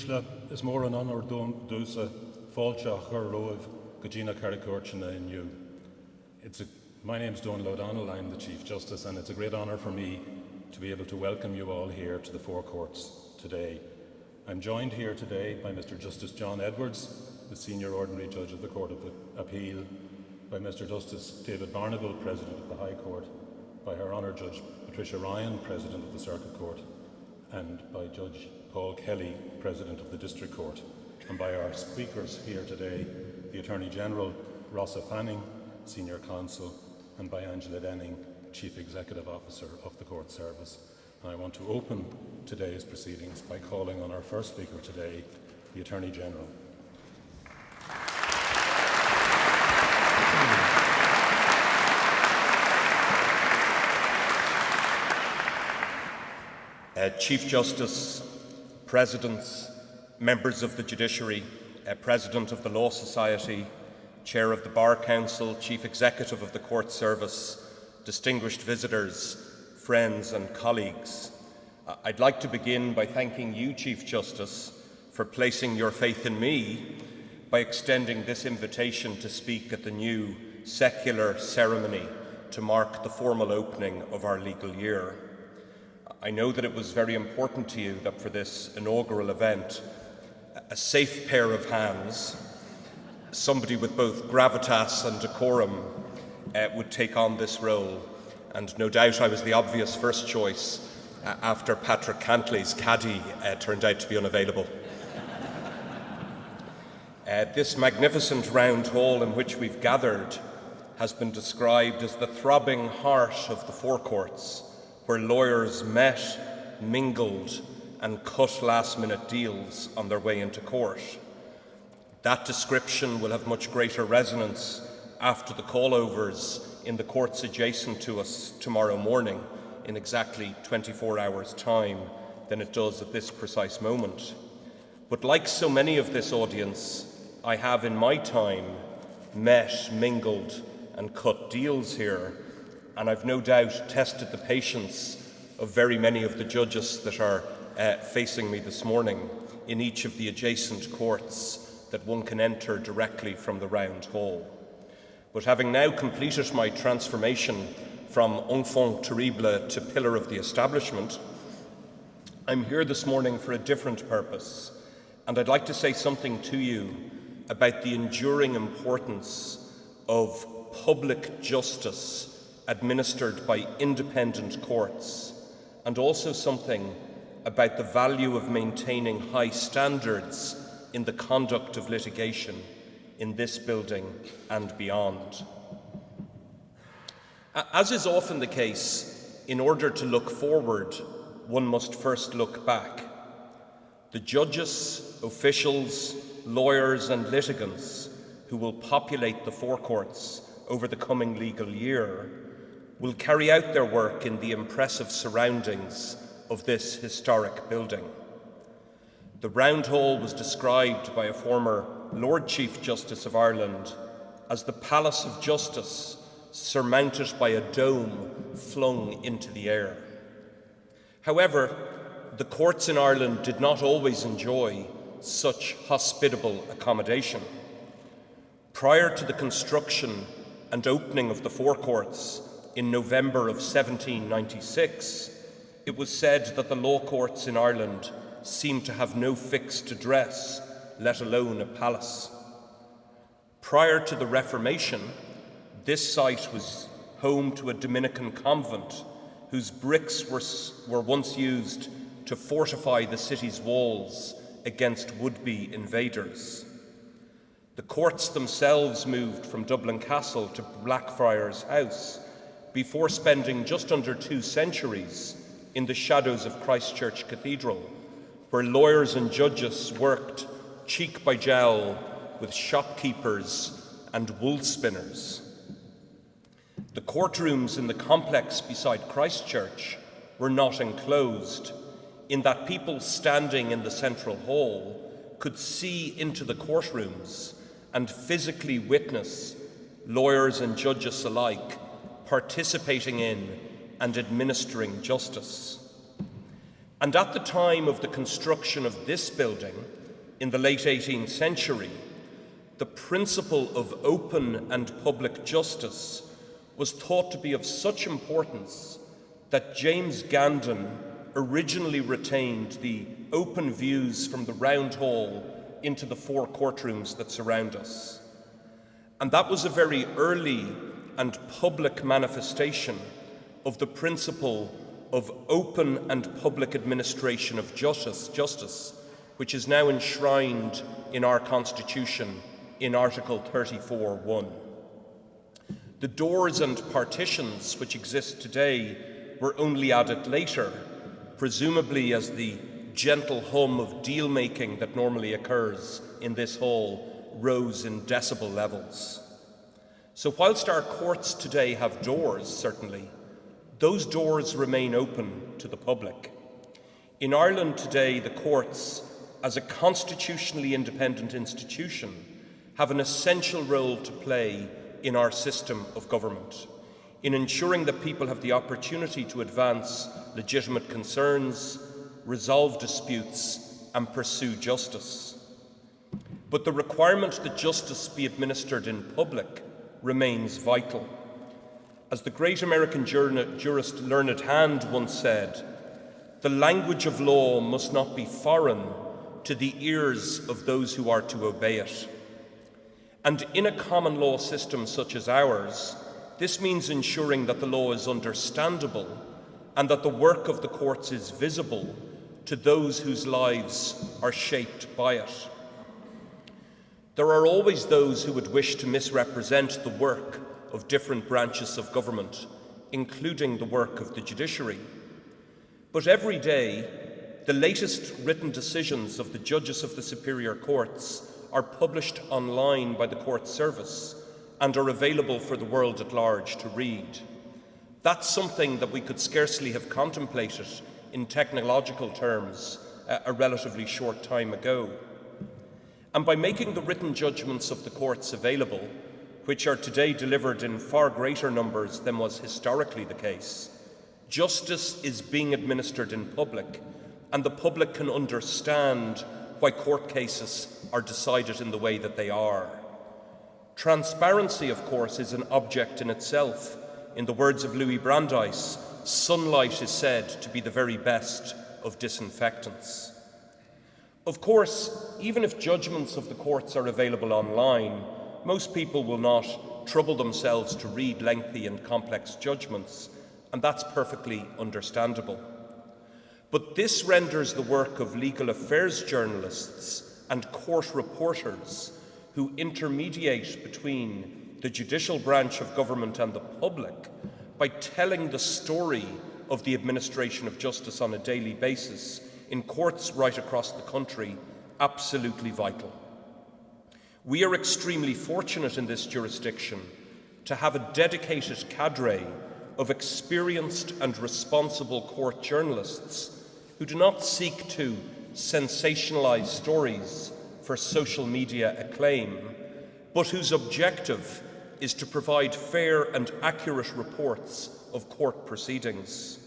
Dísle is mór an honor dúsa fáilte chur roimh go dtína caricúirteanna inniu. My name's Donal, I'm the Chief Justice, and it's a great honor for me to be able to welcome you all here to the Four Courts today. I'm joined here today by Mr. Justice John Edwards, the Senior Ordinary Judge of the Court of Appeal, by Mr. Justice David Barneville, President of the High Court, by Her Honour Judge Patricia Ryan, President of the Circuit Court, and by Judge Paul Kelly, President of the District Court, and by our speakers here today, the Attorney General, Rossa, Senior Counsel, and by Angela Denning, Chief Executive Officer of the Court Service. And I want to open today's proceedings by calling on our first speaker today, the Attorney General. Chief Justice, Presidents, Members of the Judiciary, President of the Law Society, Chair of the Bar Council, Chief Executive of the Court Service, distinguished visitors, friends and colleagues. I'd like to begin by thanking you, Chief Justice, for placing your faith in me by extending this invitation to speak at the new secular ceremony to mark the formal opening of our legal year. I know that it was very important to you that for this inaugural event, a safe pair of hands, somebody with both gravitas and decorum, would take on this role. And no doubt I was the obvious first choice after Patrick Cantley's caddy turned out to be unavailable. This magnificent round hall in which we've gathered has been described as the throbbing heart of the Four Courts, where lawyers met, mingled, and cut last-minute deals on their way into court. That description will have much greater resonance after the callovers in the courts adjacent to us tomorrow morning in exactly 24 hours' time than it does at this precise moment. But like so many of this audience, I have in my time met, mingled, and cut deals here, and I've no doubt tested the patience of very many of the judges that are facing me this morning in each of the adjacent courts that one can enter directly from the round hall. But having now completed my transformation from enfant terrible to pillar of the establishment, I'm here this morning for a different purpose, and I'd like to say something to you about the enduring importance of public justice administered by independent courts, and also something about the value of maintaining high standards in the conduct of litigation in this building and beyond. As is often the case, in order to look forward, one must first look back. The judges, officials, lawyers and litigants who will populate the Four Courts over the coming legal year will carry out their work in the impressive surroundings of this historic building. The Round Hall was described by a former Lord Chief Justice of Ireland as the Palace of Justice, surmounted by a dome flung into the air. However, the courts in Ireland did not always enjoy such hospitable accommodation. Prior to the construction and opening of the Four Courts in November of 1796, it was said that the law courts in Ireland seemed to have no fixed address, let alone a palace. Prior to the Reformation, this site was home to a Dominican convent whose bricks were once used to fortify the city's walls against would-be invaders. The courts themselves moved from Dublin Castle to Blackfriars House before spending just under 2 centuries in the shadows of Christ Church Cathedral, where lawyers and judges worked cheek by jowl with shopkeepers and wool spinners. The courtrooms in the complex beside Christ Church were not enclosed, in that people standing in the central hall could see into the courtrooms and physically witness lawyers and judges alike participating in and administering justice. And at the time of the construction of this building, in the late 18th century, the principle of open and public justice was thought to be of such importance that James Gandon originally retained the open views from the round hall into the 4 courtrooms that surround us. And that was a very early and public manifestation of the principle of open and public administration of justice, which is now enshrined in our Constitution in Article 34(1). The doors and partitions which exist today were only added later, presumably as the gentle hum of deal-making that normally occurs in this hall rose in decibel levels. So whilst our courts today have doors, certainly, those doors remain open to the public. In Ireland today, the courts, as a constitutionally independent institution, have an essential role to play in our system of government, in ensuring that people have the opportunity to advance legitimate concerns, resolve disputes, and pursue justice. But the requirement that justice be administered in public remains vital. As the great American jurist Learned Hand once said, "The language of law must not be foreign to the ears of those who are to obey it." And in a common law system such as ours, this means ensuring that the law is understandable and that the work of the courts is visible to those whose lives are shaped by it. There are always those who would wish to misrepresent the work of different branches of government, including the work of the judiciary. But every day, the latest written decisions of the judges of the superior courts are published online by the court service and are available for the world at large to read. That's something that we could scarcely have contemplated in technological terms a relatively short time ago. And by making the written judgments of the courts available, which are today delivered in far greater numbers than was historically the case, justice is being administered in public, and the public can understand why court cases are decided in the way that they are. Transparency, of course, is an object in itself. In the words of Louis Brandeis, sunlight is said to be the very best of disinfectants. Of course, even if judgments of the courts are available online, most people will not trouble themselves to read lengthy and complex judgments, and that's perfectly understandable. But this renders the work of legal affairs journalists and court reporters who intermediate between the judicial branch of government and the public by telling the story of the administration of justice on a daily basis in courts right across the country absolutely vital. We are extremely fortunate in this jurisdiction to have a dedicated cadre of experienced and responsible court journalists who do not seek to sensationalize stories for social media acclaim, but whose objective is to provide fair and accurate reports of court proceedings.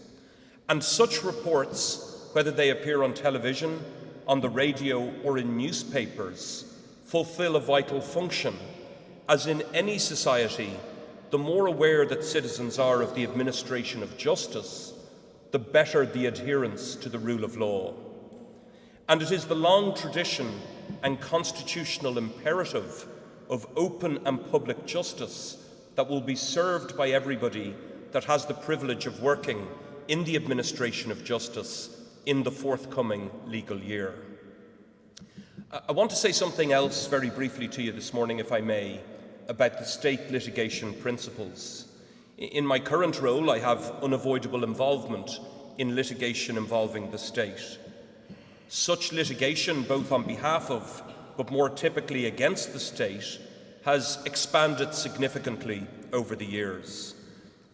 And such reports, whether they appear on television, on the radio, or in newspapers, fulfill a vital function. As in any society, the more aware that citizens are of the administration of justice, the better the adherence to the rule of law. And it is the long tradition and constitutional imperative of open and public justice that will be served by everybody that has the privilege of working in the administration of justice in the forthcoming legal year. I want to say something else very briefly to you this morning, if I may, about the state litigation principles. In my current role, I have unavoidable involvement in litigation involving the state. Such litigation, both on behalf of, but more typically against the state, has expanded significantly over the years.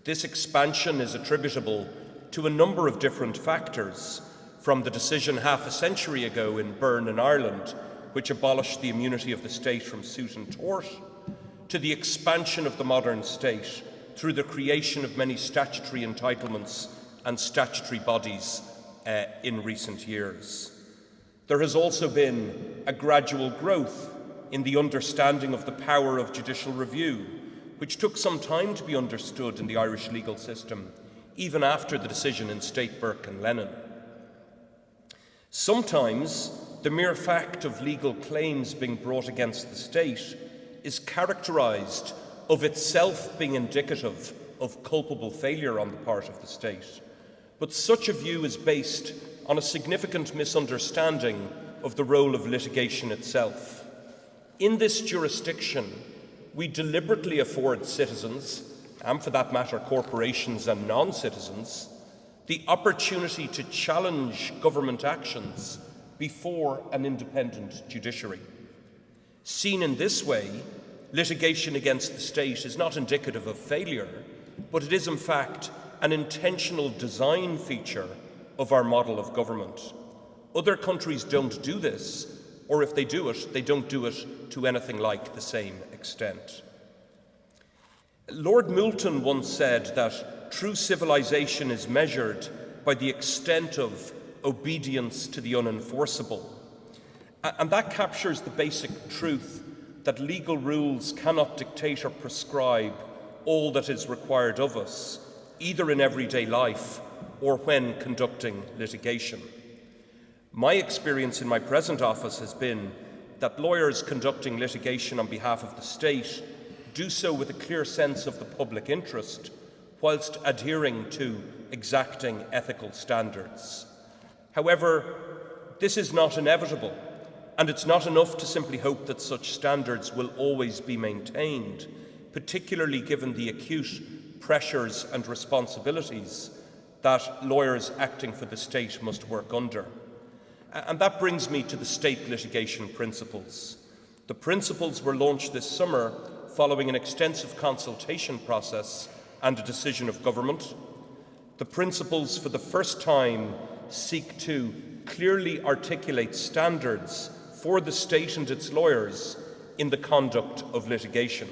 This expansion is attributable to a number of different factors, from the decision half a century ago in Byrne in Ireland, which abolished the immunity of the state from suit and tort, to the expansion of the modern state through the creation of many statutory entitlements and statutory bodies in recent years. There has also been a gradual growth in the understanding of the power of judicial review, which took some time to be understood in the Irish legal system, even after the decision in State Burke and Lennon. Sometimes the mere fact of legal claims being brought against the state is characterised of itself being indicative of culpable failure on the part of the state. But such a view is based on a significant misunderstanding of the role of litigation itself. In this jurisdiction, we deliberately afford citizens, and for that matter corporations and non-citizens, the opportunity to challenge government actions before an independent judiciary. Seen in this way, litigation against the state is not indicative of failure, but it is in fact an intentional design feature of our model of government. Other countries don't do this, or if they do it, they don't do it to anything like the same extent. Lord Moulton once said that true civilization is measured by the extent of obedience to the unenforceable. And that captures the basic truth that legal rules cannot dictate or prescribe all that is required of us, either in everyday life or when conducting litigation. My experience in my present office has been that lawyers conducting litigation on behalf of the state do so with a clear sense of the public interest, whilst adhering to exacting ethical standards. However, this is not inevitable, and it's not enough to simply hope that such standards will always be maintained, particularly given the acute pressures and responsibilities that lawyers acting for the state must work under. And that brings me to the state litigation principles. The principles were launched this summer following an extensive consultation process and a decision of government. The principles, for the first time, seek to clearly articulate standards for the state and its lawyers in the conduct of litigation.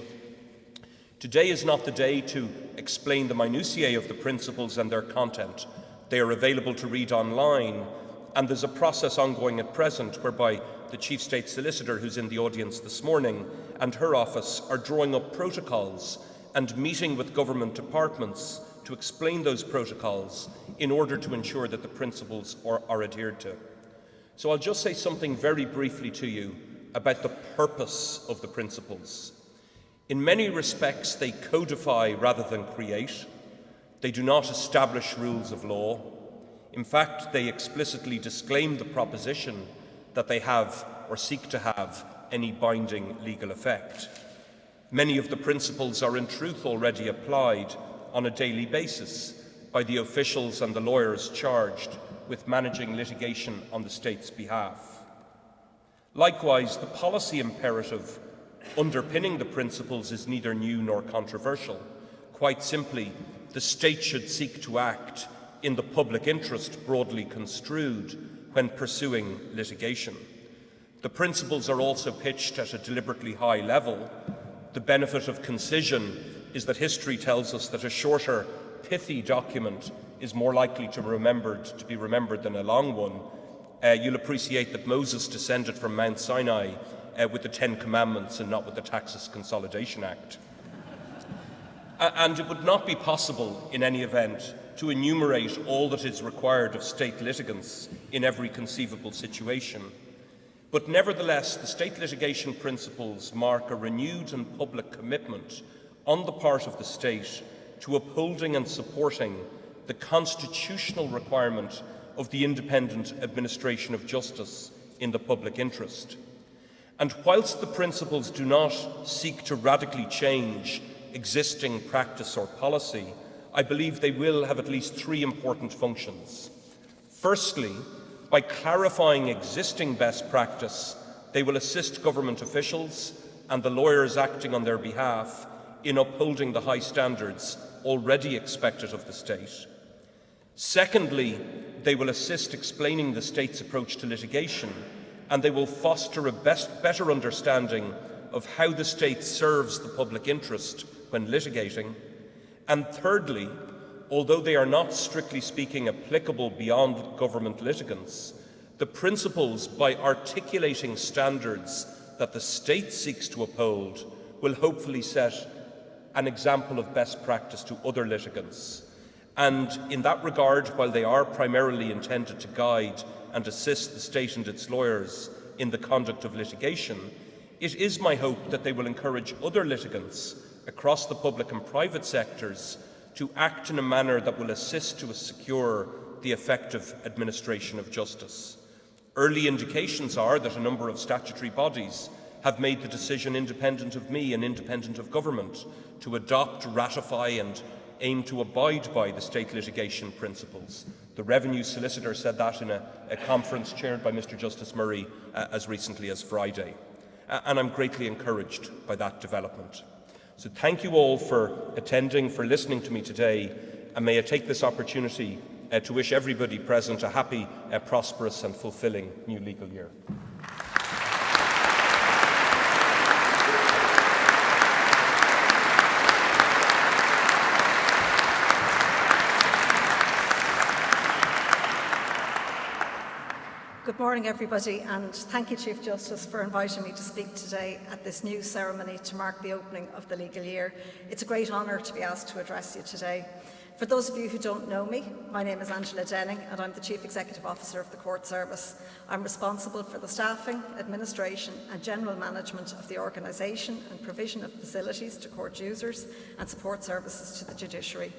Today is not the day to explain the minutiae of the principles and their content. They are available to read online, and there's a process ongoing at present whereby the Chief State Solicitor, who's in the audience this morning, and her office are drawing up protocols and meeting with government departments to explain those protocols in order to ensure that the principles are adhered to. So I'll just say something very briefly to you about the purpose of the principles. In many respects, they codify rather than create. They do not establish rules of law. In fact, they explicitly disclaim the proposition that they have or seek to have any binding legal effect. Many of the principles are in truth already applied on a daily basis by the officials and the lawyers charged with managing litigation on the state's behalf. Likewise, the policy imperative underpinning the principles is neither new nor controversial. Quite simply, the state should seek to act in the public interest broadly construed when pursuing litigation. The principles are also pitched at a deliberately high level. The benefit of concision is that history tells us that a shorter, pithy document is more likely to be remembered than a long one. You'll appreciate that Moses descended from Mount Sinai with the Ten Commandments and not with the Taxes Consolidation Act. And it would not be possible, in any event, to enumerate all that is required of state litigants in every conceivable situation. But nevertheless, the state litigation principles mark a renewed and public commitment on the part of the state to upholding and supporting the constitutional requirement of the independent administration of justice in the public interest. And whilst the principles do not seek to radically change existing practice or policy, I believe they will have at least three important functions. Firstly, by clarifying existing best practice, they will assist government officials and the lawyers acting on their behalf in upholding the high standards already expected of the state. Secondly, they will assist explaining the state's approach to litigation, and they will foster a better understanding of how the state serves the public interest when litigating. And thirdly, although they are not strictly speaking applicable beyond government litigants, the principles by articulating standards that the state seeks to uphold will hopefully set an example of best practice to other litigants. And in that regard, while they are primarily intended to guide and assist the state and its lawyers in the conduct of litigation, it is my hope that they will encourage other litigants across the public and private sectors to act in a manner that will assist to secure the effective administration of justice. Early indications are that a number of statutory bodies have made the decision, independent of me and independent of government, to adopt, ratify and aim to abide by the state litigation principles. The Revenue Solicitor said that in a conference chaired by Mr Justice Murray as recently as Friday. And I'm greatly encouraged by that development. So thank you all for attending, for listening to me today, and may I take this opportunity to wish everybody present a happy, prosperous and fulfilling new legal year. Good morning, everybody, and thank you, Chief Justice, for inviting me to speak today at this new ceremony to mark the opening of the legal year. It's a great honour to be asked to address you today. For those of you who don't know me, my name is Angela Denning and I'm the Chief Executive Officer of the Court Service. I'm responsible for the staffing, administration and general management of the organisation and provision of facilities to court users and support services to the judiciary.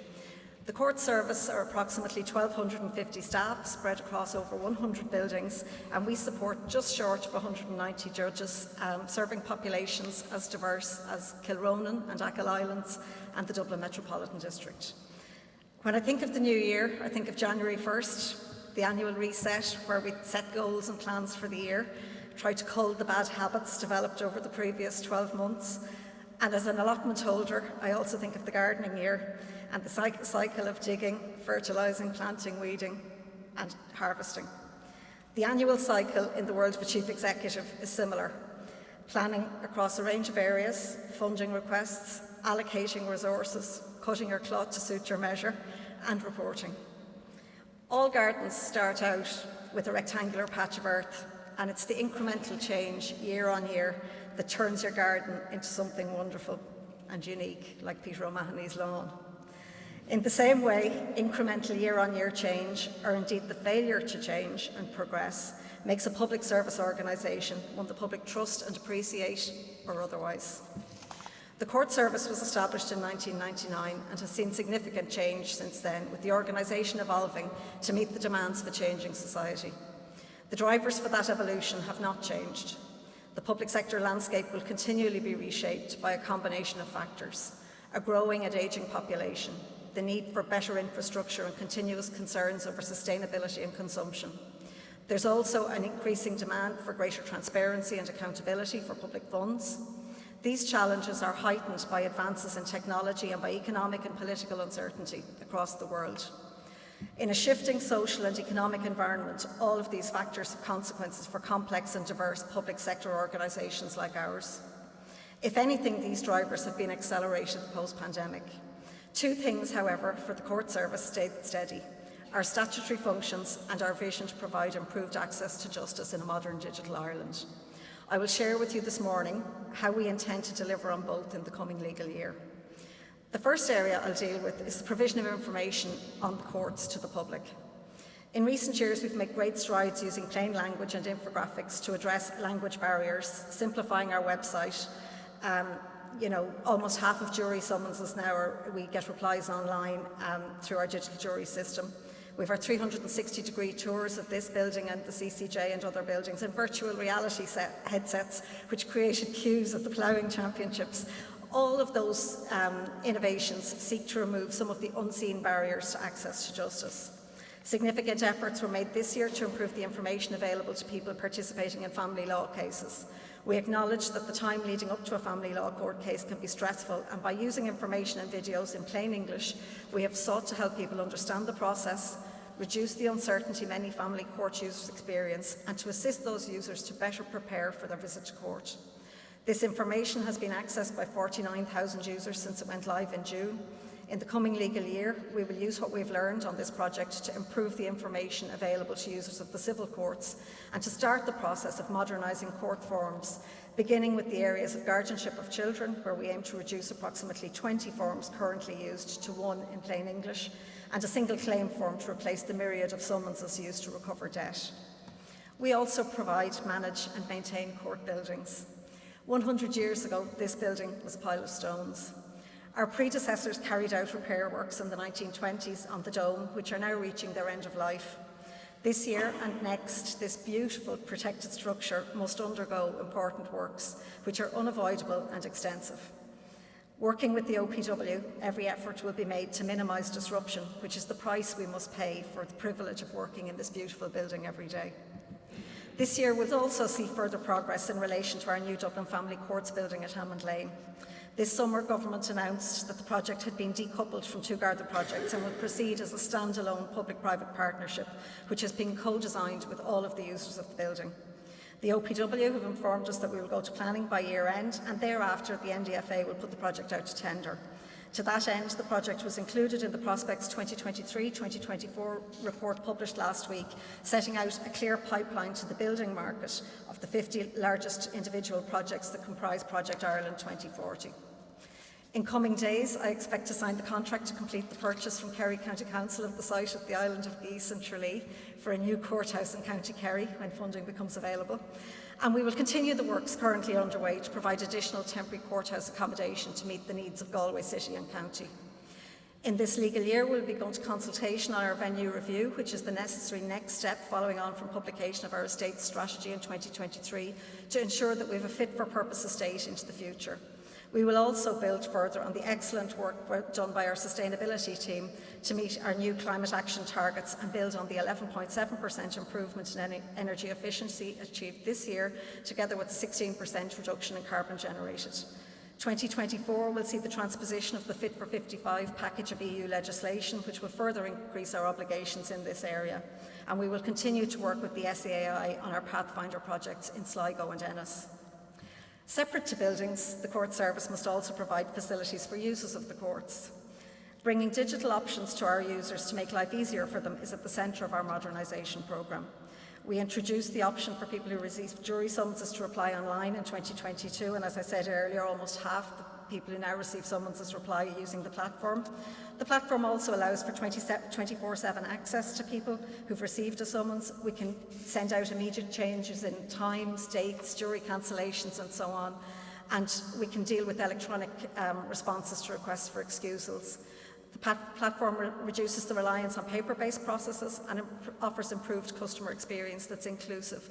The Court Service are approximately 1,250 staff spread across over 100 buildings, and we support just short of 190 judges, serving populations as diverse as Kilronan and Achill Islands and the Dublin Metropolitan District. When I think of the new year, I think of January 1st, the annual reset where we set goals and plans for the year, try to cull the bad habits developed over the previous 12 months, and as an allotment holder, I also think of the gardening year and the cycle of digging, fertilising, planting, weeding and harvesting. The annual cycle in the world of a chief executive is similar. Planning across a range of areas, funding requests, allocating resources, cutting your cloth to suit your measure and reporting. All gardens start out with a rectangular patch of earth, and it's the incremental change year on year that turns your garden into something wonderful and unique, like Peter O'Mahony's lawn. In the same way, incremental year-on-year change, or indeed the failure to change and progress, makes a public service organisation one the public trust and appreciate, or otherwise. The Court Service was established in 1999 and has seen significant change since then, with the organisation evolving to meet the demands of a changing society. The drivers for that evolution have not changed. The public sector landscape will continually be reshaped by a combination of factors: a growing and ageing population, the need for better infrastructure and continuous concerns over sustainability and consumption. There's also an increasing demand for greater transparency and accountability for public funds. These challenges are heightened by advances in technology and by economic and political uncertainty across the world. In a shifting social and economic environment, all of these factors have consequences for complex and diverse public sector organisations like ours. If anything, these drivers have been accelerated post-pandemic. Two things, however, for the Court Service stayed steady: our statutory functions and our vision to provide improved access to justice in a modern digital Ireland. I will share with you this morning how we intend to deliver on both in the coming legal year. The first area I'll deal with is the provision of information on the courts to the public. In recent years, we've made great strides using plain language and infographics to address language barriers, simplifying our website. Almost half of jury summonses now we get replies online through our digital jury system. We have our 360-degree tours of this building and the CCJ and other buildings, and virtual reality headsets which created queues at the ploughing championships. All of those innovations seek to remove some of the unseen barriers to access to justice. Significant efforts were made this year to improve the information available to people participating in family law cases. We acknowledge that the time leading up to a family law court case can be stressful, and by using information and videos in plain English, we have sought to help people understand the process, reduce the uncertainty many family court users experience, and to assist those users to better prepare for their visit to court. This information has been accessed by 49,000 users since it went live in June. In the coming legal year, we will use what we've learned on this project to improve the information available to users of the civil courts and to start the process of modernising court forms, beginning with the areas of guardianship of children, where we aim to reduce approximately 20 forms currently used to one in plain English, and a single claim form to replace the myriad of summonses used to recover debt. We also provide, manage and maintain court buildings. 100 years ago, this building was a pile of stones. Our predecessors carried out repair works in the 1920s on the dome, which are now reaching their end of life. This year and next, this beautiful protected structure must undergo important works, which are unavoidable and extensive. Working with the OPW, every effort will be made to minimise disruption, which is the price we must pay for the privilege of working in this beautiful building every day. This year we'll also see further progress in relation to our new Dublin Family Courts building at Hammond Lane. This summer, Government announced that the project had been decoupled from two Garda projects and will proceed as a standalone public-private partnership, which has been co-designed with all of the users of the building. The OPW have informed us that we will go to planning by year end, and thereafter the NDFA will put the project out to tender. To that end, the project was included in the Prospects 2023-2024 report published last week, setting out a clear pipeline to the building market of the 50 largest individual projects that comprise Project Ireland 2040. In coming days, I expect to sign the contract to complete the purchase from Kerry County Council of the site at the island of Geese and Tralee for a new courthouse in County Kerry when funding becomes available. And we will continue the works currently underway to provide additional temporary courthouse accommodation to meet the needs of Galway City and County. In this legal year, we'll be going to consultation on our venue review, which is the necessary next step following on from publication of our estate strategy in 2023 to ensure that we have a fit-for-purpose estate into the future. We will also build further on the excellent work done by our sustainability team to meet our new climate action targets and build on the 11.7% improvement in energy efficiency achieved this year, together with the 16% reduction in carbon generated. 2024 will see the transposition of the Fit for 55 package of EU legislation, which will further increase our obligations in this area. And we will continue to work with the SEAI on our Pathfinder projects in Sligo and Ennis. Separate to buildings, the court service must also provide facilities for users of the courts. Bringing digital options to our users to make life easier for them is at the centre of our modernisation programme. We introduced the option for people who receive jury summonses to reply online in 2022, and as I said earlier, almost half the people who now receive summonses reply using the platform. The platform also allows for 24/7 access to people who've received a summons. We can send out immediate changes in times, dates, jury cancellations and so on, and we can deal with electronic responses to requests for excusals. The platform reduces the reliance on paper-based processes and offers improved customer experience that's inclusive.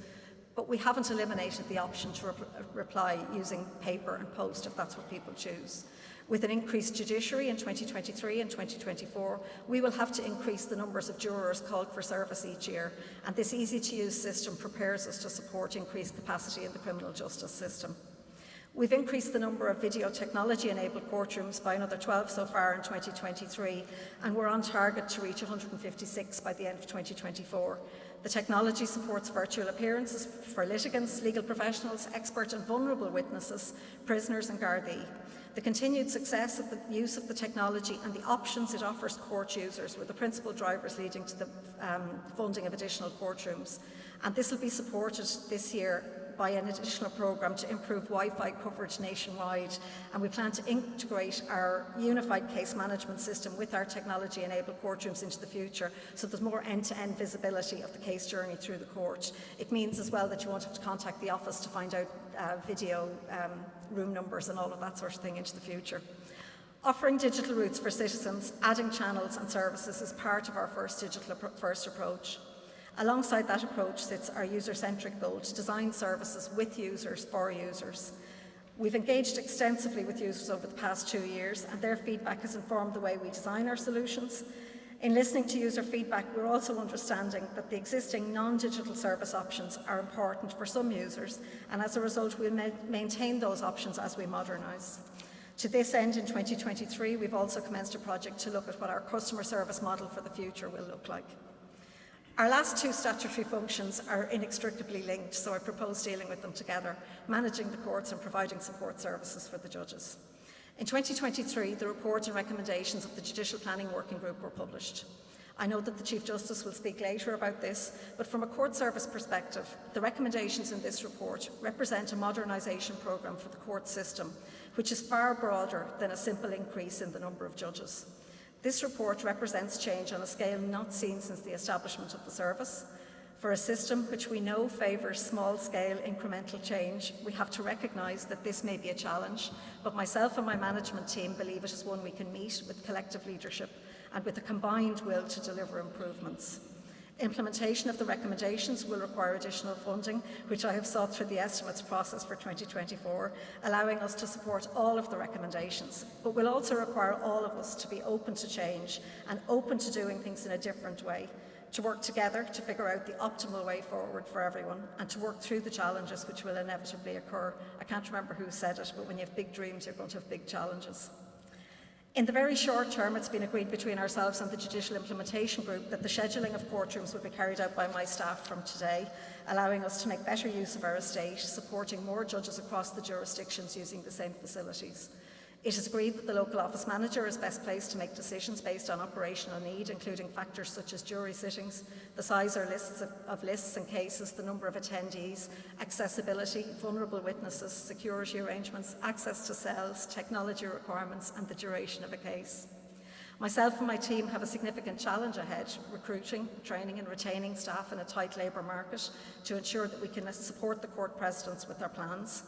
But we haven't eliminated the option to reply using paper and post if that's what people choose. With an increased judiciary in 2023 and 2024, we will have to increase the numbers of jurors called for service each year, and this easy-to-use system prepares us to support increased capacity in the criminal justice system. We've increased the number of video technology-enabled courtrooms by another 12 so far in 2023, and we're on target to reach 156 by the end of 2024. The technology supports virtual appearances for litigants, legal professionals, expert and vulnerable witnesses, prisoners and Gardaí. The continued success of the use of the technology and the options it offers court users were the principal drivers leading to the funding of additional courtrooms. And this will be supported this year by an additional programme to improve Wi-Fi coverage nationwide, and we plan to integrate our unified case management system with our technology-enabled courtrooms into the future, so there's more end-to-end visibility of the case journey through the court. It means as well that you won't have to contact the office to find out video room numbers and all of that sort of thing into the future. Offering digital routes for citizens, adding channels and services is part of our first digital-first approach. Alongside that approach sits our user-centric goal to design services with users for users. We've engaged extensively with users over the past 2 years, and their feedback has informed the way we design our solutions. In listening to user feedback, we're also understanding that the existing non-digital service options are important for some users, and as a result, we'll maintain those options as we modernise. To this end, in 2023, we've also commenced a project to look at what our customer service model for the future will look like. Our last two statutory functions are inextricably linked, so I propose dealing with them together, managing the courts and providing support services for the judges. In 2023, the report and recommendations of the Judicial Planning Working Group were published. I know that the Chief Justice will speak later about this, but from a court service perspective, the recommendations in this report represent a modernisation programme for the court system, which is far broader than a simple increase in the number of judges. This report represents change on a scale not seen since the establishment of the service. For a system which we know favours small-scale incremental change, we have to recognise that this may be a challenge, but myself and my management team believe it is one we can meet with collective leadership and with a combined will to deliver improvements. Implementation of the recommendations will require additional funding, which I have sought through the estimates process for 2024, allowing us to support all of the recommendations, but will also require all of us to be open to change and open to doing things in a different way, to work together to figure out the optimal way forward for everyone and to work through the challenges which will inevitably occur. I can't remember who said it, but when you have big dreams, you're going to have big challenges. In the very short term, it's been agreed between ourselves and the Judicial Implementation Group that the scheduling of courtrooms will be carried out by my staff from today, allowing us to make better use of our estate, supporting more judges across the jurisdictions using the same facilities. It is agreed that the local office manager is best placed to make decisions based on operational need, including factors such as jury sittings, the size or lists of lists and cases, the number of attendees, accessibility, vulnerable witnesses, security arrangements, access to cells, technology requirements, and the duration of a case. Myself and my team have a significant challenge ahead, recruiting, training and retaining staff in a tight labour market to ensure that we can support the court presidents with their plans.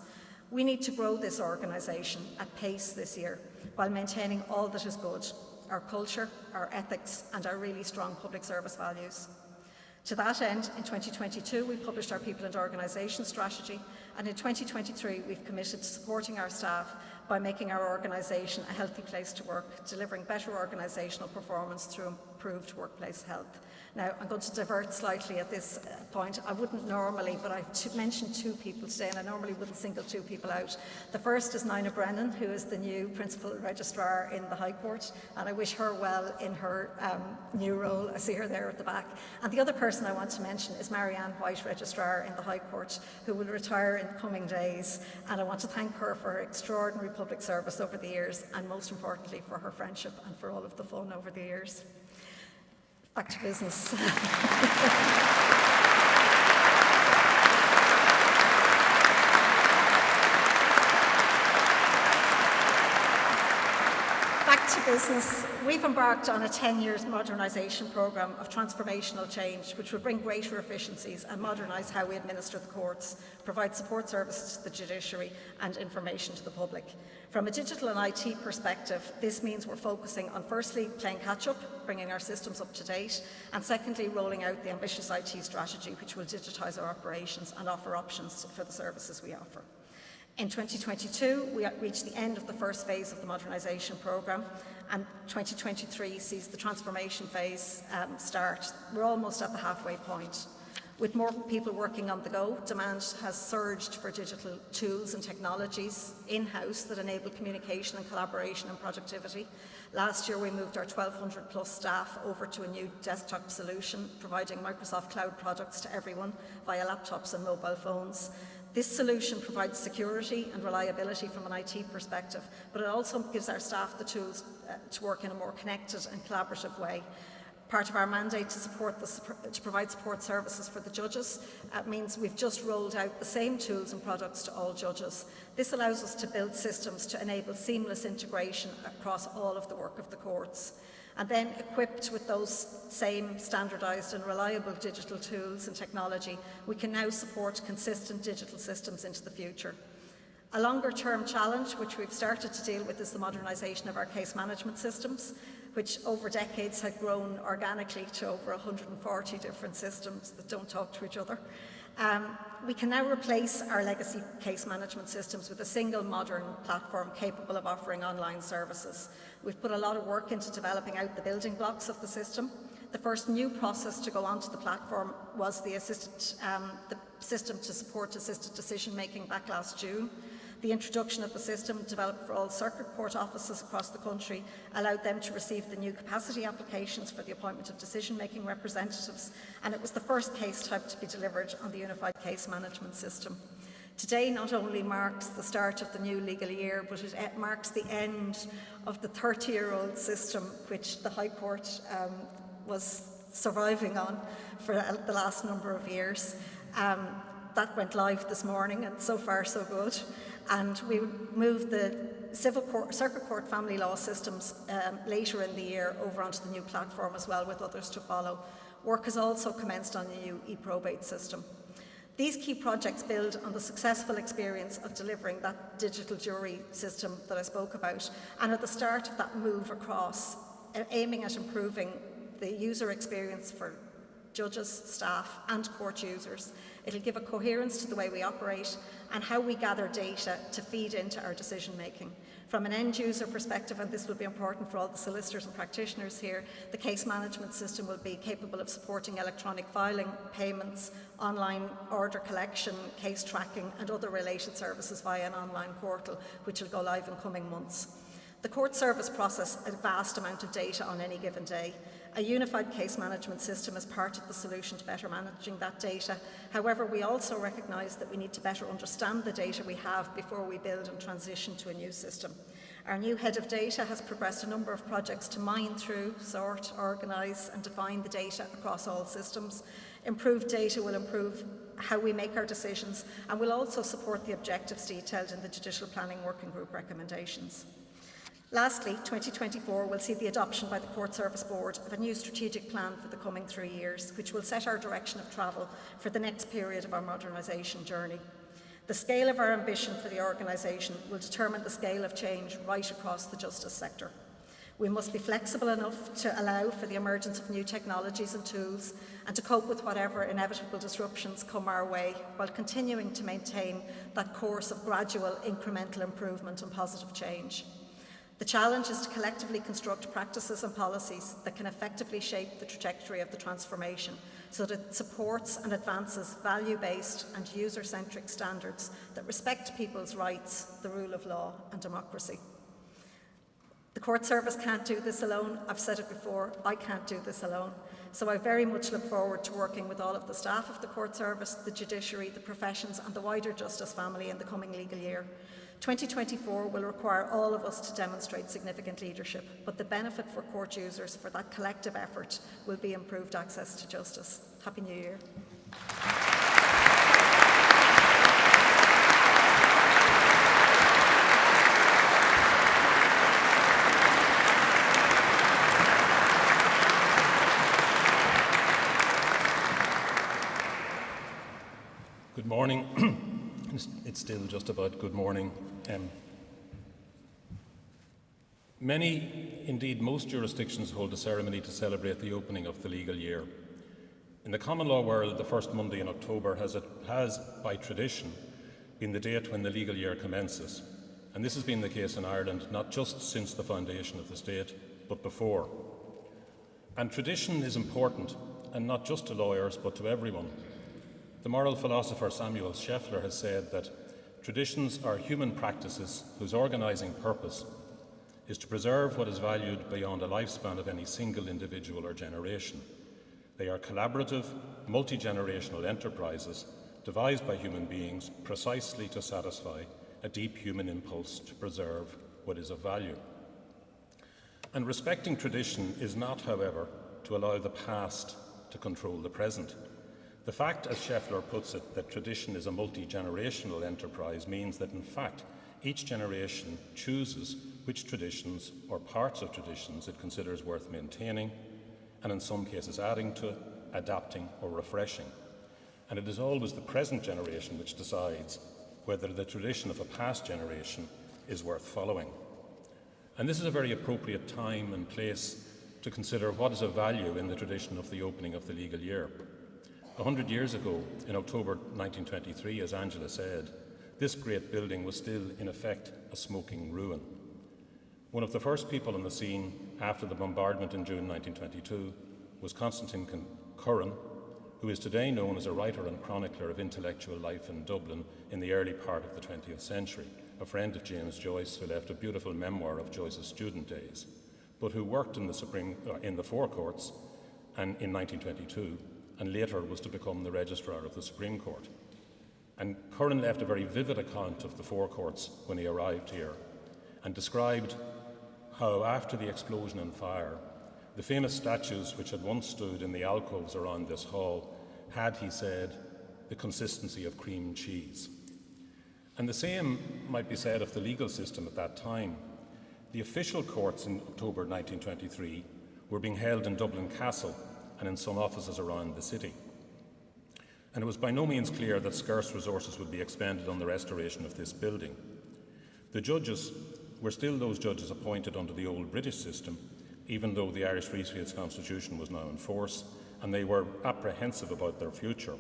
We need to grow this organisation at pace this year while maintaining all that is good, our culture, our ethics and our really strong public service values. To that end, in 2022 we published our People and Organisation Strategy, and in 2023 we've committed to supporting our staff by making our organisation a healthy place to work, delivering better organisational performance through improved workplace health. Now, I'm going to divert slightly at this point. I wouldn't normally, but I've mentioned two people today, and I normally wouldn't single two people out. The first is Nina Brennan, who is the new Principal Registrar in the High Court, and I wish her well in her new role. I see her there at the back. And the other person I want to mention is Marianne White, Registrar in the High Court, who will retire in the coming days, and I want to thank her for her extraordinary public service over the years, and most importantly for her friendship and for all of the fun over the years. Back to business. Business, we've embarked on a 10-year modernisation programme of transformational change which will bring greater efficiencies and modernise how we administer the courts, provide support services to the judiciary and information to the public. From a digital and IT perspective, this means we're focusing on firstly playing catch-up, bringing our systems up to date, and secondly rolling out the ambitious IT strategy which will digitise our operations and offer options for the services we offer. In 2022, we reached the end of the first phase of the modernisation programme, and 2023 sees the transformation phase start. We're almost at the halfway point. With more people working on the go, demand has surged for digital tools and technologies in-house that enable communication and collaboration and productivity. Last year, we moved our 1,200 plus staff over to a new desktop solution, providing Microsoft Cloud products to everyone via laptops and mobile phones. This solution provides security and reliability from an IT perspective, but it also gives our staff the tools to work in a more connected and collaborative way. Part of our mandate to provide support services for the judges means we've just rolled out the same tools and products to all judges. This allows us to build systems to enable seamless integration across all of the work of the courts. And then, equipped with those same standardised and reliable digital tools and technology, we can now support consistent digital systems into the future. A longer-term challenge, which we've started to deal with, is the modernisation of our case management systems, which over decades had grown organically to over 140 different systems that don't talk to each other. We can now replace our legacy case management systems with a single modern platform capable of offering online services. We've put a lot of work into developing out the building blocks of the system. The first new process to go onto the platform was the system to support assisted decision-making back last June. The introduction of the system, developed for all circuit court offices across the country, allowed them to receive the new capacity applications for the appointment of decision-making representatives, and it was the first case type to be delivered on the unified case management system. Today not only marks the start of the new legal year, but it marks the end of the 30-year-old system which the High Court was surviving on for the last number of years. That went live this morning, and so far so good. And we moved the circuit court family law systems later in the year over onto the new platform as well, with others to follow. Work has also commenced on the new e-probate system. These key projects build on the successful experience of delivering that digital jury system that I spoke about, and at the start of that move across, aiming at improving the user experience for judges, staff and court users. It'll give a coherence to the way we operate and how we gather data to feed into our decision making. From an end user perspective, and this will be important for all the solicitors and practitioners here, the case management system will be capable of supporting electronic filing, payments, online order collection, case tracking and other related services via an online portal, which will go live in coming months. The court service process a vast amount of data on any given day. A unified case management system is part of the solution to better managing that data. However, we also recognise that we need to better understand the data we have before we build and transition to a new system. Our new head of data has progressed a number of projects to mine through, sort, organise and define the data across all systems. Improved data will improve how we make our decisions and will also support the objectives detailed in the Judicial Planning Working Group recommendations. Lastly, 2024 will see the adoption by the Court Service Board of a new strategic plan for the coming 3 years, which will set our direction of travel for the next period of our modernisation journey. The scale of our ambition for the organisation will determine the scale of change right across the justice sector. We must be flexible enough to allow for the emergence of new technologies and tools and to cope with whatever inevitable disruptions come our way, while continuing to maintain that course of gradual incremental improvement and positive change. The challenge is to collectively construct practices and policies that can effectively shape the trajectory of the transformation so that it supports and advances value-based and user-centric standards that respect people's rights, the rule of law and democracy. The court service can't do this alone. I've said it before, I can't do this alone. So I very much look forward to working with all of the staff of the court service, the judiciary, the professions and the wider justice family in the coming legal year. 2024 will require all of us to demonstrate significant leadership, but the benefit for court users for that collective effort will be improved access to justice. Happy New Year. Good morning. It's still just about good morning. Many, indeed most jurisdictions hold a ceremony to celebrate the opening of the legal year. In the common law world, the first Monday in October has, by tradition, been the date when the legal year commences. And this has been the case in Ireland, not just since the foundation of the state, but before. And tradition is important, and not just to lawyers, but to everyone. The moral philosopher Samuel Scheffler has said that traditions are human practices whose organising purpose is to preserve what is valued beyond a lifespan of any single individual or generation. They are collaborative, multi-generational enterprises devised by human beings precisely to satisfy a deep human impulse to preserve what is of value. And respecting tradition is not, however, to allow the past to control the present. The fact, as Scheffler puts it, that tradition is a multi-generational enterprise means that, in fact, each generation chooses which traditions or parts of traditions it considers worth maintaining, and in some cases adding to, adapting or refreshing. And it is always the present generation which decides whether the tradition of a past generation is worth following. And this is a very appropriate time and place to consider what is of value in the tradition of the opening of the legal year. 100 years ago, in October 1923, as Angela said, this great building was still, in effect, a smoking ruin. One of the first people on the scene after the bombardment in June 1922 was Constantine Curran, who is today known as a writer and chronicler of intellectual life in Dublin in the early part of the 20th century, a friend of James Joyce who left a beautiful memoir of Joyce's student days, but who worked in the Four Courts and in 1922, and later was to become the Registrar of the Supreme Court. And Curran left a very vivid account of the Four Courts when he arrived here, and described how, after the explosion and fire, the famous statues which had once stood in the alcoves around this hall had, he said, the consistency of cream cheese. And the same might be said of the legal system at that time. The official courts in October 1923 were being held in Dublin Castle and in some offices around the city. And it was by no means clear that scarce resources would be expended on the restoration of this building. The judges were still those judges appointed under the old British system, even though the Irish Free State's constitution was now in force, and they were apprehensive about their future.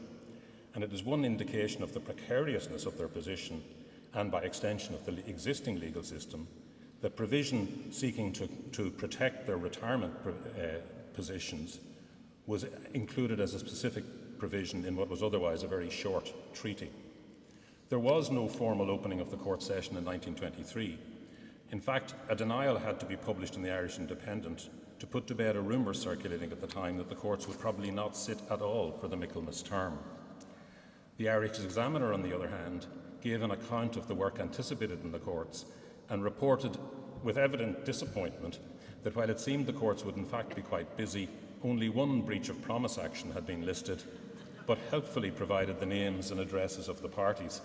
And it is one indication of the precariousness of their position, and by extension of the existing legal system, that provision seeking to protect their retirement positions was included as a specific provision in what was otherwise a very short treaty. There was no formal opening of the court session in 1923. In fact, a denial had to be published in the Irish Independent to put to bed a rumour circulating at the time that the courts would probably not sit at all for the Michaelmas term. The Irish Examiner, on the other hand, gave an account of the work anticipated in the courts and reported with evident disappointment that while it seemed the courts would in fact be quite busy, only one breach of promise action had been listed, but helpfully provided the names and addresses of the parties.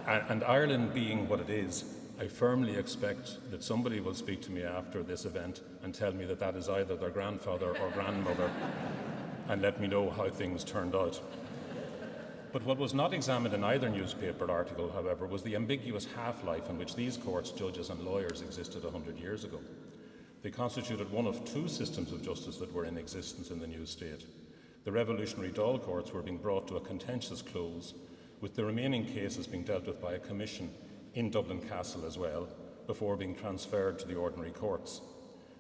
And Ireland being what it is, I firmly expect that somebody will speak to me after this event and tell me that that is either their grandfather or grandmother, and let me know how things turned out. But what was not examined in either newspaper article, however, was the ambiguous half-life in which these courts, judges and lawyers existed 100 years ago. They constituted one of two systems of justice that were in existence in the new state. The revolutionary Dáil courts were being brought to a contentious close, with the remaining cases being dealt with by a commission in Dublin Castle as well, before being transferred to the ordinary courts.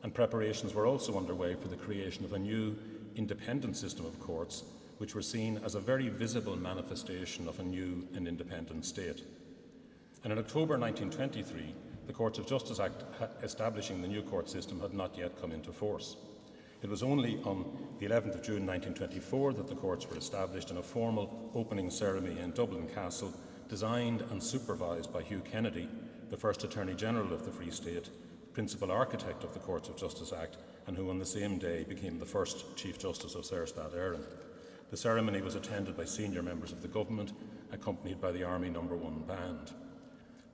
And preparations were also underway for the creation of a new independent system of courts, which were seen as a very visible manifestation of a new and independent state. And in October 1923, the Courts of Justice Act establishing the new court system had not yet come into force. It was only on the 11th of June 1924 that the courts were established in a formal opening ceremony in Dublin Castle, designed and supervised by Hugh Kennedy, the first Attorney General of the Free State, principal architect of the Courts of Justice Act, and who on the same day became the first Chief Justice of Saoirstad Éireann. The ceremony was attended by senior members of the government, accompanied by the Army No. 1 band.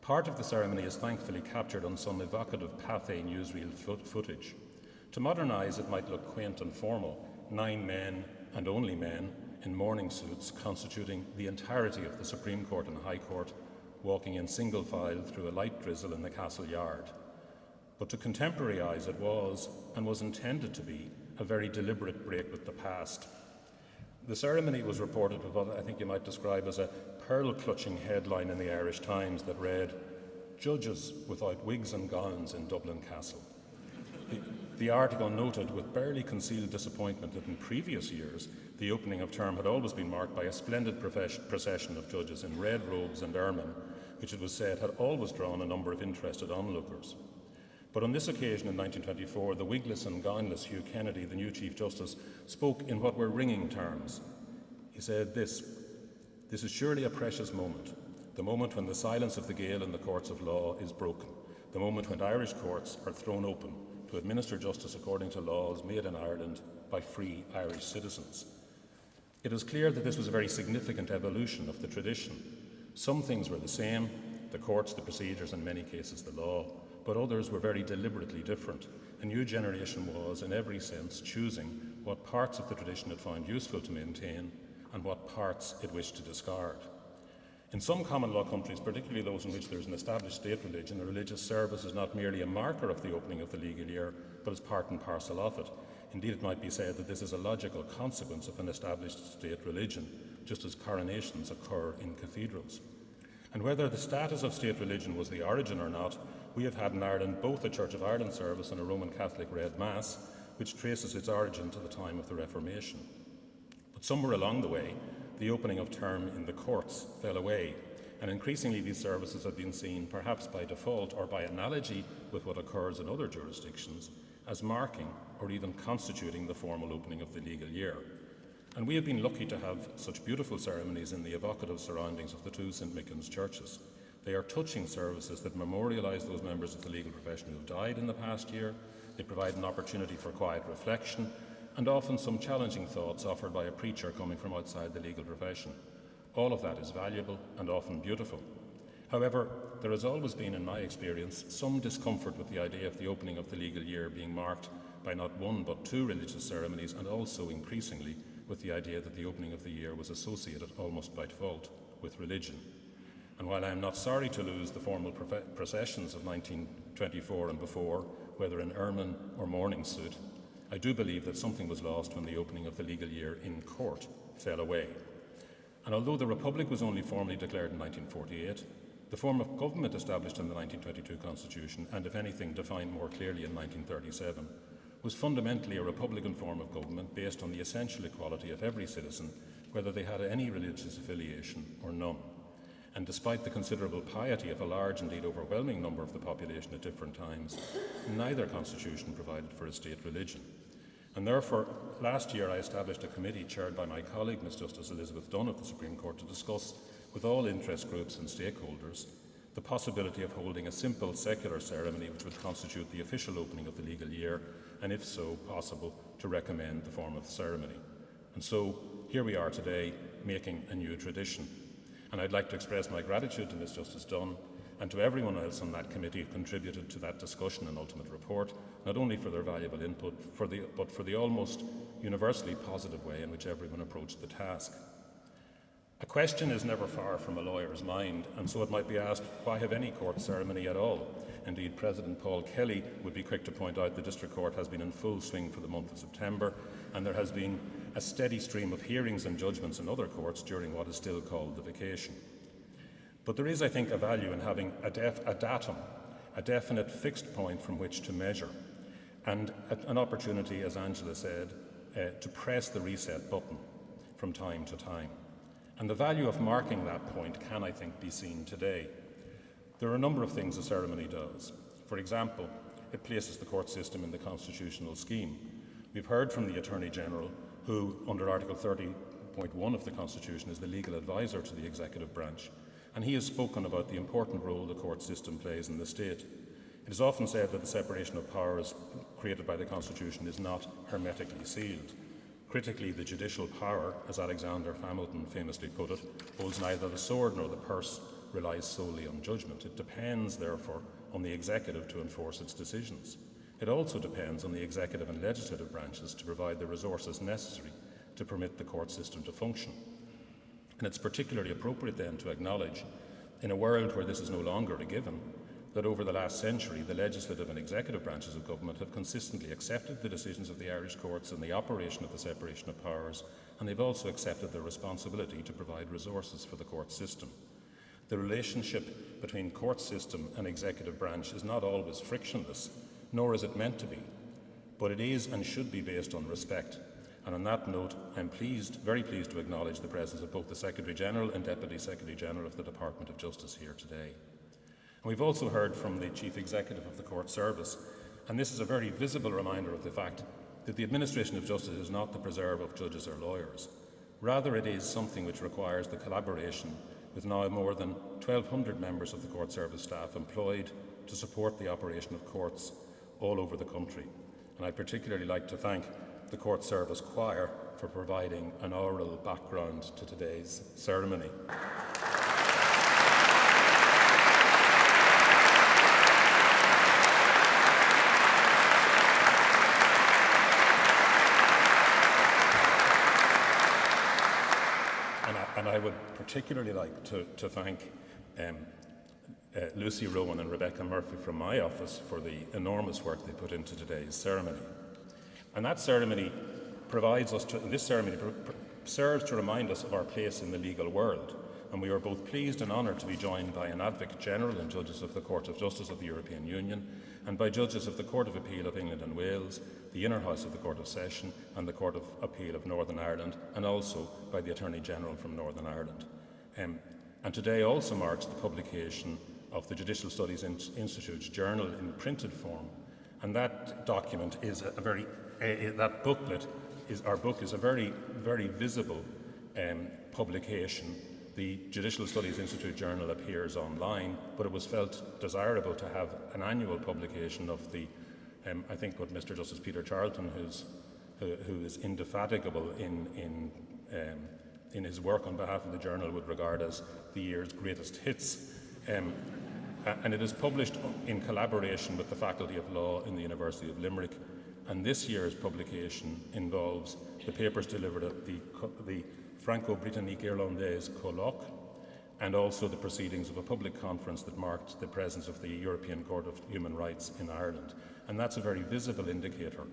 Part of the ceremony is thankfully captured on some evocative Pathé newsreel footage. To modernise, it might look quaint and formal, 9 men, and only men, in morning suits constituting the entirety of the Supreme Court and High Court, walking in single file through a light drizzle in the castle yard. But to contemporary eyes it was, and was intended to be, a very deliberate break with the past. The ceremony was reported with what I think you might describe as a pearl-clutching headline in the Irish Times that read, "Judges without wigs and gowns in Dublin Castle." The article noted with barely concealed disappointment that in previous years, the opening of term had always been marked by a splendid procession of judges in red robes and ermine, which it was said had always drawn a number of interested onlookers. But on this occasion in 1924, the wigless and gownless Hugh Kennedy, the new Chief Justice, spoke in what were ringing terms. He said this is surely a precious moment, the moment when the silence of the Gael in the courts of law is broken, the moment when Irish courts are thrown open to administer justice according to laws made in Ireland by free Irish citizens. It is clear that this was a very significant evolution of the tradition. Some things were the same, the courts, the procedures, in many cases the law, but others were very deliberately different. A new generation was, in every sense, choosing what parts of the tradition it found useful to maintain and what parts it wished to discard. In some common law countries, particularly those in which there is an established state religion, a religious service is not merely a marker of the opening of the legal year, but is part and parcel of it. Indeed, it might be said that this is a logical consequence of an established state religion, just as coronations occur in cathedrals. And whether the status of state religion was the origin or not, we have had in Ireland both a Church of Ireland service and a Roman Catholic Red Mass, which traces its origin to the time of the Reformation. But somewhere along the way, the opening of term in the courts fell away, and increasingly these services have been seen, perhaps by default or by analogy with what occurs in other jurisdictions, as marking or even constituting the formal opening of the legal year. And we have been lucky to have such beautiful ceremonies in the evocative surroundings of the two St. Mickens churches. They are touching services that memorialise those members of the legal profession who have died in the past year. They provide an opportunity for quiet reflection and often some challenging thoughts offered by a preacher coming from outside the legal profession. All of that is valuable and often beautiful. However, there has always been, in my experience, some discomfort with the idea of the opening of the legal year being marked by not one but two religious ceremonies, and also increasingly with the idea that the opening of the year was associated almost by default with religion. And while I am not sorry to lose the formal processions of 1924 and before, whether in ermine or mourning suit, I do believe that something was lost when the opening of the legal year in court fell away. And although the Republic was only formally declared in 1948, the form of government established in the 1922 Constitution, and if anything defined more clearly in 1937, was fundamentally a republican form of government based on the essential equality of every citizen, whether they had any religious affiliation or none. And despite the considerable piety of a large, indeed overwhelming number of the population at different times, neither constitution provided for a state religion. And therefore, last year I established a committee chaired by my colleague, Ms. Justice Elizabeth Dunn of the Supreme Court, to discuss with all interest groups and stakeholders the possibility of holding a simple secular ceremony which would constitute the official opening of the legal year, and if so possible, to recommend the form of the ceremony. And so here we are today, making a new tradition. And I'd like to express my gratitude to Ms. Justice Dunn and to everyone else on that committee who contributed to that discussion and ultimate report, not only for their valuable input, but for the almost universally positive way in which everyone approached the task. A question is never far from a lawyer's mind, and so it might be asked, why have any court ceremony at all? Indeed, President Paul Kelly would be quick to point out the District Court has been in full swing for the month of September, and there has been a steady stream of hearings and judgments in other courts during what is still called the vacation. But there is, I think, a value in having a datum, a definite fixed point from which to measure, and an opportunity, as Angela said, to press the reset button from time to time. And the value of marking that point can, I think, be seen today. There are a number of things a ceremony does. For example, it places the court system in the constitutional scheme. We've heard from the Attorney General, who, under Article 30.1 of the Constitution, is the legal advisor to the executive branch, and he has spoken about the important role the court system plays in the state. It is often said that the separation of powers created by the Constitution is not hermetically sealed. Critically, the judicial power, as Alexander Hamilton famously put it, holds neither the sword nor the purse, relies solely on judgment. It depends, therefore, on the executive to enforce its decisions. It also depends on the executive and legislative branches to provide the resources necessary to permit the court system to function. And it's particularly appropriate then to acknowledge, in a world where this is no longer a given, that over the last century the legislative and executive branches of government have consistently accepted the decisions of the Irish courts and the operation of the separation of powers, and they've also accepted their responsibility to provide resources for the court system. The relationship between court system and executive branch is not always frictionless, nor is it meant to be, but it is and should be based on respect. And on that note, I'm very pleased to acknowledge the presence of both the Secretary-General and Deputy Secretary-General of the Department of Justice here today. And we've also heard from the Chief Executive of the Court Service, and this is a very visible reminder of the fact that the administration of justice is not the preserve of judges or lawyers. Rather, it is something which requires the collaboration with now more than 1,200 members of the Court Service staff employed to support the operation of courts all over the country. And I'd particularly like to thank the Court Service Choir for providing an oral background to today's ceremony. And I would particularly like to thank Lucy Rowan and Rebecca Murphy from my office for the enormous work they put into today's ceremony. And that ceremony serves to remind us of our place in the legal world. And we are both pleased and honoured to be joined by an Advocate General and judges of the Court of Justice of the European Union, and by judges of the Court of Appeal of England and Wales, the Inner House of the Court of Session, and the Court of Appeal of Northern Ireland, and also by the Attorney General from Northern Ireland. And today also marks the publication of the Judicial Studies Institute's journal in printed form, and that document is that booklet our book is a very, very visible publication. The Judicial Studies Institute Journal appears online, but it was felt desirable to have an annual publication of the, I think what Mr. Justice Peter Charlton, who is indefatigable in his work on behalf of the journal, would regard as the year's greatest hits. And it is published in collaboration with the Faculty of Law in the University of Limerick. And this year's publication involves the papers delivered at the Franco-Britannique Irlandaise colloque, and also the proceedings of a public conference that marked the presence of the European Court of Human Rights in Ireland. And that's a very visible indicator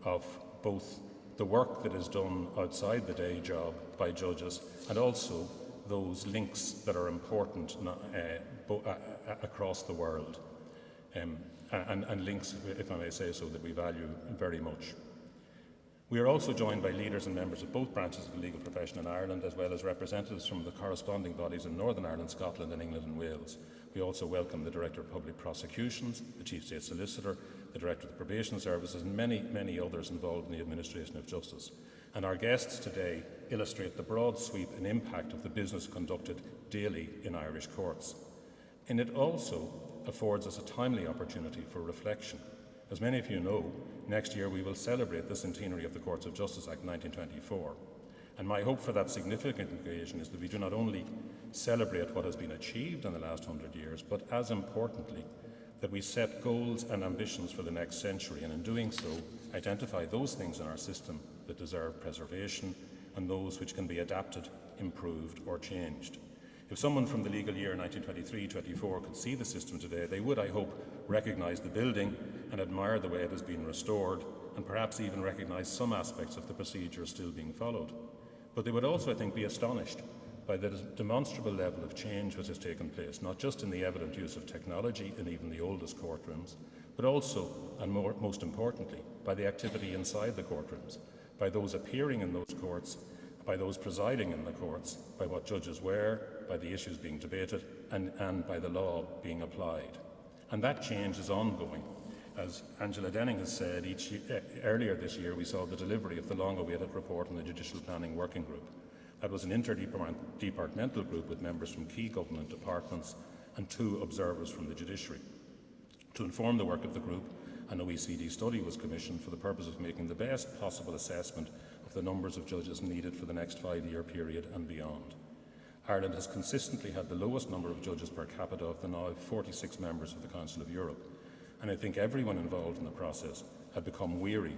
of both the work that is done outside the day job by judges, and also those links that are important across the world, and links, if I may say so, that we value very much. We are also joined by leaders and members of both branches of the legal profession in Ireland, as well as representatives from the corresponding bodies in Northern Ireland, Scotland and England and Wales. We also welcome the Director of Public Prosecutions, the Chief State Solicitor, the Director of the Probation Services and many, many others involved in the administration of justice. And our guests today illustrate the broad sweep and impact of the business conducted daily in Irish courts. And it also affords us a timely opportunity for reflection. As many of you know, next year we will celebrate the centenary of the Courts of Justice Act 1924. And my hope for that significant occasion is that we do not only celebrate what has been achieved in the last 100 years, but as importantly, that we set goals and ambitions for the next century, and in doing so, identify those things in our system that deserve preservation and those which can be adapted, improved or changed. If someone from the legal year 1923-24 could see the system today, they would, I hope, recognise the building and admire the way it has been restored, and perhaps even recognise some aspects of the procedure still being followed. But they would also, I think, be astonished by the demonstrable level of change which has taken place, not just in the evident use of technology in even the oldest courtrooms, but also, and most importantly, by the activity inside the courtrooms, by those appearing in those courts, by those presiding in the courts, by what judges wear, by the issues being debated, and by the law being applied. And that change is ongoing. As Angela Denning has said, earlier this year we saw the delivery of the long-awaited report on the Judicial Planning Working Group. That was an interdepartmental group with members from key government departments and 2 observers from the judiciary. To inform the work of the group, an OECD study was commissioned for the purpose of making the best possible assessment of the numbers of judges needed for the next 5-year period and beyond. Ireland has consistently had the lowest number of judges per capita of the now 46 members of the Council of Europe, and I think everyone involved in the process had become weary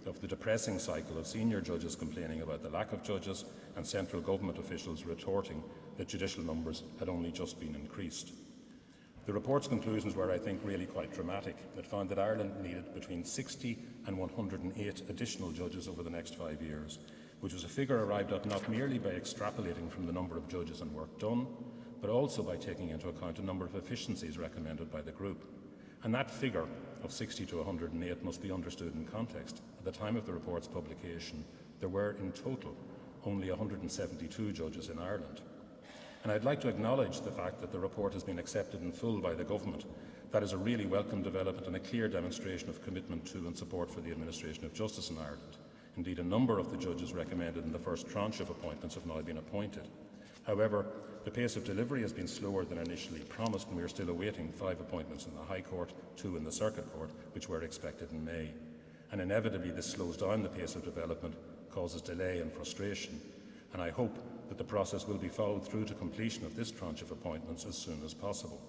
of the depressing cycle of senior judges complaining about the lack of judges and central government officials retorting that judicial numbers had only just been increased. The report's conclusions were, I think, really quite dramatic. It found that Ireland needed between 60 and 108 additional judges over the next 5 years, which was a figure arrived at not merely by extrapolating from the number of judges and work done, but also by taking into account a number of efficiencies recommended by the group. And that figure of 60 to 108 must be understood in context. At the time of the report's publication, there were in total only 172 judges in Ireland. And I'd like to acknowledge the fact that the report has been accepted in full by the government. That is a really welcome development and a clear demonstration of commitment to and support for the administration of justice in Ireland. Indeed, a number of the judges recommended in the first tranche of appointments have now been appointed. However, the pace of delivery has been slower than initially promised, and we are still awaiting 5 appointments in the High Court, 2 in the Circuit Court, which were expected in May. And inevitably this slows down the pace of development, causes delay and frustration, and I hope that the process will be followed through to completion of this tranche of appointments as soon as possible.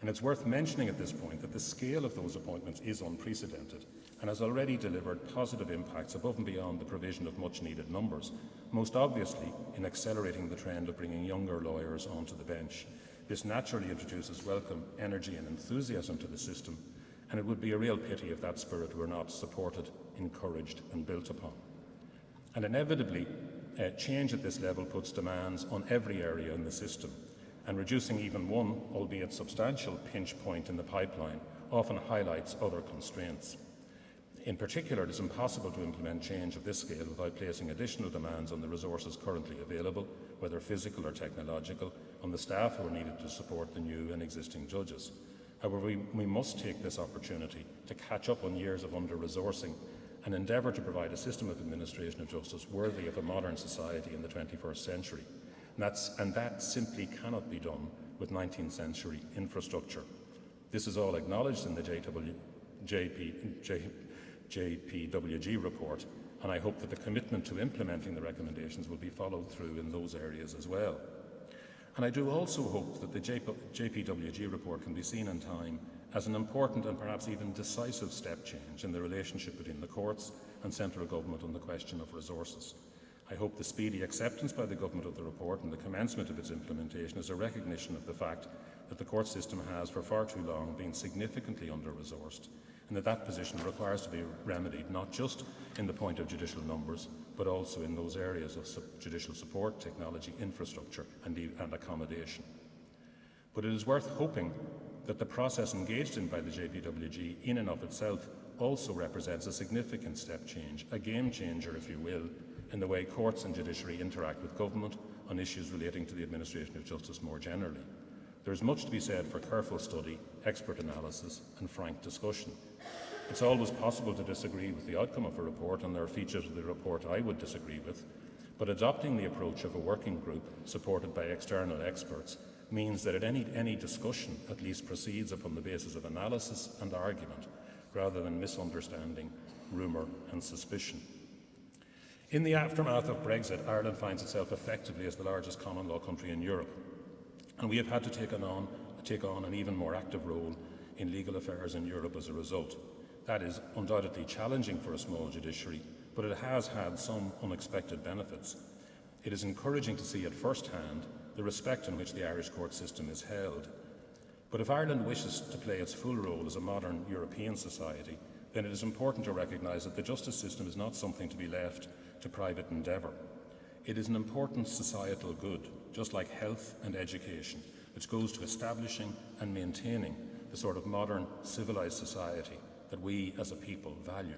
And it's worth mentioning at this point that the scale of those appointments is unprecedented and has already delivered positive impacts above and beyond the provision of much needed numbers, most obviously in accelerating the trend of bringing younger lawyers onto the bench. This naturally introduces welcome energy and enthusiasm to the system, and it would be a real pity if that spirit were not supported, encouraged and built upon. And inevitably, change at this level puts demands on every area in the system, and reducing even one, albeit substantial, pinch point in the pipeline often highlights other constraints. In particular, it is impossible to implement change of this scale without placing additional demands on the resources currently available, whether physical or technological, on the staff who are needed to support the new and existing judges. However, we must take this opportunity to catch up on years of under-resourcing and endeavour to provide a system of administration of justice worthy of a modern society in the 21st century. And that simply cannot be done with 19th century infrastructure. This is all acknowledged in the JPWG report, and I hope that the commitment to implementing the recommendations will be followed through in those areas as well. And I do also hope that the JPWG report can be seen in time as an important and perhaps even decisive step change in the relationship between the courts and central government on the question of resources. I hope the speedy acceptance by the government of the report and the commencement of its implementation is a recognition of the fact that the court system has for far too long been significantly under-resourced, and that position requires to be remedied not just in the point of judicial numbers, but also in those areas of judicial support, technology, infrastructure and accommodation. But it is worth hoping that the process engaged in by the JPWG in and of itself also represents a significant step change, a game changer if you will, in the way courts and judiciary interact with government on issues relating to the administration of justice more generally. There is much to be said for careful study, expert analysis and frank discussion. It's always possible to disagree with the outcome of a report, and there are features of the report I would disagree with, but adopting the approach of a working group supported by external experts means that any discussion at least proceeds upon the basis of analysis and argument rather than misunderstanding, rumour and suspicion. In the aftermath of Brexit, Ireland finds itself effectively as the largest common law country in Europe, and we have had to take on an even more active role in legal affairs in Europe as a result. That is undoubtedly challenging for a small judiciary, but it has had some unexpected benefits. It is encouraging to see at first hand the respect in which the Irish court system is held. But if Ireland wishes to play its full role as a modern European society, then it is important to recognise that the justice system is not something to be left to private endeavour. It is an important societal good, just like health and education, which goes to establishing and maintaining the sort of modern, civilised society that we as a people value.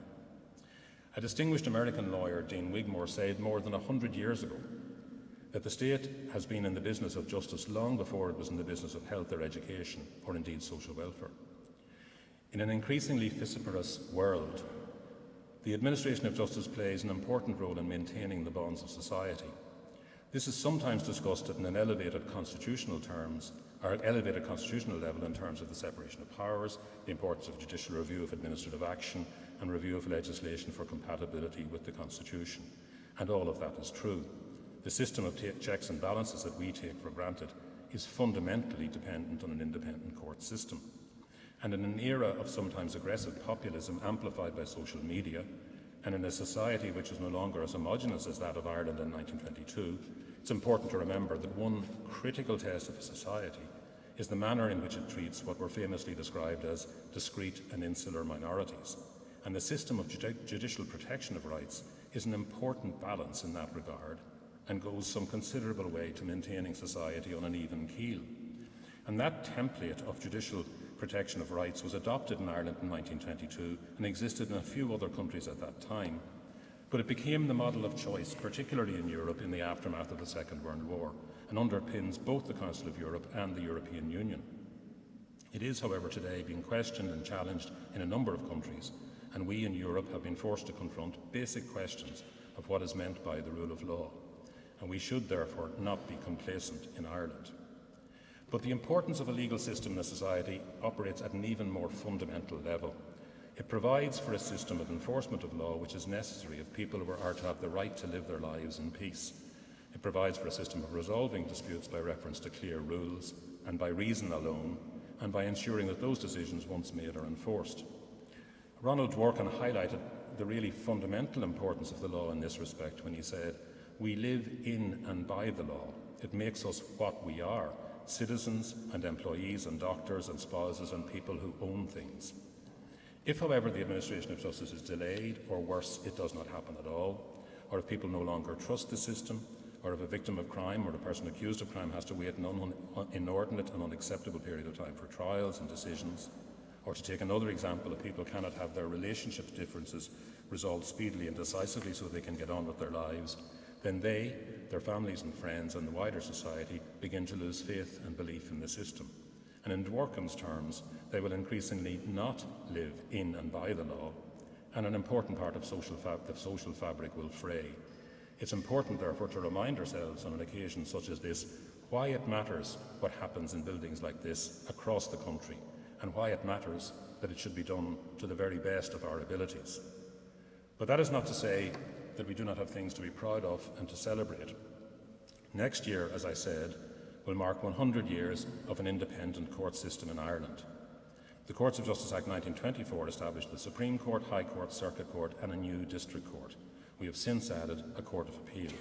A distinguished American lawyer, Dean Wigmore, said more than 100 years ago that the state has been in the business of justice long before it was in the business of health or education, or indeed social welfare. In an increasingly vociferous world, the administration of justice plays an important role in maintaining the bonds of society. This is sometimes discussed at an elevated constitutional level in terms of the separation of powers, the importance of judicial review of administrative action, and review of legislation for compatibility with the Constitution. And all of that is true. The system of checks and balances that we take for granted is fundamentally dependent on an independent court system. And in an era of sometimes aggressive populism amplified by social media, and in a society which is no longer as homogenous as that of Ireland in 1922, it's important to remember that one critical test of a society is the manner in which it treats what were famously described as discrete and insular minorities. And the system of judicial protection of rights is an important balance in that regard and goes some considerable way to maintaining society on an even keel. And that template of judicial protection of rights was adopted in Ireland in 1922 and existed in a few other countries at that time. But it became the model of choice, particularly in Europe in the aftermath of the Second World War, and underpins both the Council of Europe and the European Union. It is, however, today being questioned and challenged in a number of countries, and we in Europe have been forced to confront basic questions of what is meant by the rule of law, and we should therefore not be complacent in Ireland. But the importance of a legal system in a society operates at an even more fundamental level. It provides for a system of enforcement of law which is necessary if people are to have the right to live their lives in peace. It provides for a system of resolving disputes by reference to clear rules and by reason alone, and by ensuring that those decisions once made are enforced. Ronald Dworkin highlighted the really fundamental importance of the law in this respect when he said, "We live in and by the law. It makes us what we are, citizens and employees and doctors and spouses and people who own things." If, however, the administration of justice is delayed, or worse, it does not happen at all, or if people no longer trust the system, or if a victim of crime or a person accused of crime has to wait an inordinate and unacceptable period of time for trials and decisions, or to take another example, if people cannot have their relationship differences resolved speedily and decisively so they can get on with their lives, then they, their families and friends and the wider society begin to lose faith and belief in the system. And in Dworkin's terms, they will increasingly not live in and by the law, and an important part of the social fabric will fray. It's important, therefore, to remind ourselves on an occasion such as this why it matters what happens in buildings like this across the country, and why it matters that it should be done to the very best of our abilities. But that is not to say that we do not have things to be proud of and to celebrate. Next year, as I said, will mark 100 years of an independent court system in Ireland. The Courts of Justice Act 1924 established the Supreme Court, High Court, Circuit Court and a new District Court. We have since added a Court of Appeal.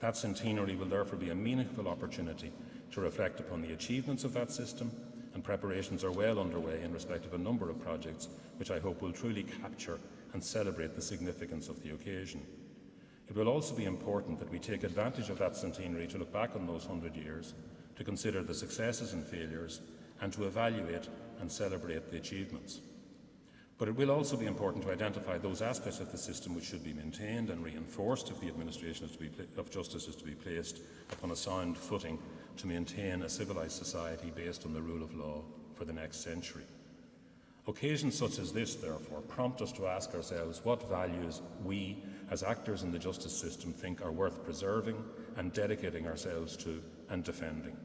That centenary will therefore be a meaningful opportunity to reflect upon the achievements of that system, and preparations are well underway in respect of a number of projects which I hope will truly capture and celebrate the significance of the occasion. It will also be important that we take advantage of that centenary to look back on those 100 years, to consider the successes and failures, and to evaluate and celebrate the achievements. But it will also be important to identify those aspects of the system which should be maintained and reinforced if the administration of justice is to be placed upon a sound footing to maintain a civilised society based on the rule of law for the next century. Occasions such as this, therefore, prompt us to ask ourselves what values we, as actors in the justice system, think are worth preserving and dedicating ourselves to and defending.